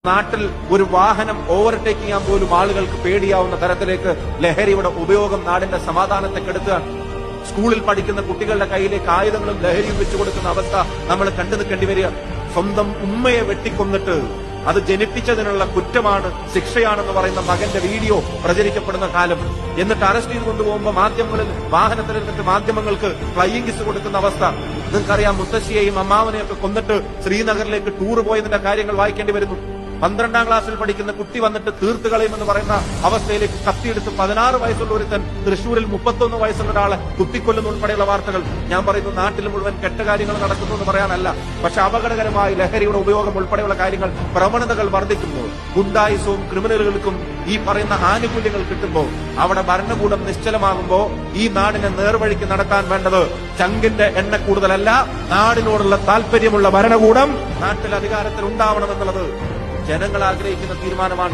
നാട്ടിൽ ഒരു വാഹനം ഓവർടേക്ക് ചെയ്യാൻ പോലും ആളുകൾക്ക് പേടിയാവുന്ന തരത്തിലേക്ക് ലഹരിയുടെ ഉപയോഗം നാടിന്റെ സമാധാനത്തെ കെടുത്തുകയാണ്. സ്കൂളിൽ പഠിക്കുന്ന കുട്ടികളുടെ കയ്യിലേക്ക് ആയുധങ്ങളും ലഹരിയും വെച്ചു കൊടുക്കുന്ന അവസ്ഥ നമ്മൾ കണ്ടു നിൽക്കേണ്ടി വരിക. സ്വന്തം ഉമ്മയെ വെട്ടിക്കൊന്നിട്ട് അത് ജനിപ്പിച്ചതിനുള്ള കുറ്റമാണ്, ശിക്ഷയാണെന്ന് പറയുന്ന മകന്റെ വീഡിയോ പ്രചരിക്കപ്പെടുന്ന കാലം. എന്നിട്ട് അറസ്റ്റ് ചെയ്ത് കൊണ്ടുപോകുമ്പോൾ മാധ്യമങ്ങളിൽ വാഹനത്തിലിരുന്നിട്ട് മാധ്യമങ്ങൾക്ക് ഫ്ലൈയിങ് കിസ് കൊടുക്കുന്ന അവസ്ഥ. നിങ്ങൾക്കറിയാം, മുത്തശ്ശിയെയും അമ്മാവനെയും ഒക്കെ കൊന്നിട്ട് ശ്രീനഗറിലേക്ക് ടൂർ പോയതിന്റെ കാര്യങ്ങൾ വായിക്കേണ്ടി വരുന്നു. 12ാം ക്ലാസ്സിൽ പഠിക്കുന്ന കുട്ടി വന്നിട്ട് തീർത്ത് കളയുമെന്ന് പറയുന്ന അവസ്ഥയിലേക്ക് കത്തിയെടുത്ത് 16 വയസ്സുള്ള ഒരുത്തൻ തൃശ്ശൂരിൽ 31 വയസ്സുള്ള ഒരാളെ കുത്തിക്കൊല്ലുന്ന ഉൾപ്പെടെയുള്ള വാർത്തകൾ. ഞാൻ പറയുന്നു, നാട്ടിൽ മുഴുവൻ കെട്ട കാര്യങ്ങൾ നടക്കുന്നു എന്ന് പറയാനല്ല, പക്ഷെ അപകടകരമായി ലഹരിയുടെ ഉപയോഗം ഉൾപ്പെടെയുള്ള കാര്യങ്ങൾ, പ്രവണതകൾ വർദ്ധിക്കുമ്പോൾ, ഗുണ്ടായുസവും ക്രിമിനലുകൾക്കും ഈ പറയുന്ന ആനുകൂല്യങ്ങൾ കിട്ടുമ്പോൾ, അവിടെ ഭരണകൂടം നിശ്ചലമാകുമ്പോൾ ഈ നാടിനെ നേർവഴിക്ക് നടത്താൻ വേണ്ടത് ചങ്കിന്റെ എണ്ണ കൂടുതലല്ല, നാടിനോടുള്ള താല്പര്യമുള്ള ഭരണകൂടം നാട്ടിൽ അധികാരത്തിൽ ഉണ്ടാവണമെന്നുള്ളത് ജനങ്ങൾ ആഗ്രഹിക്കുന്ന തീരുമാനമാണ്.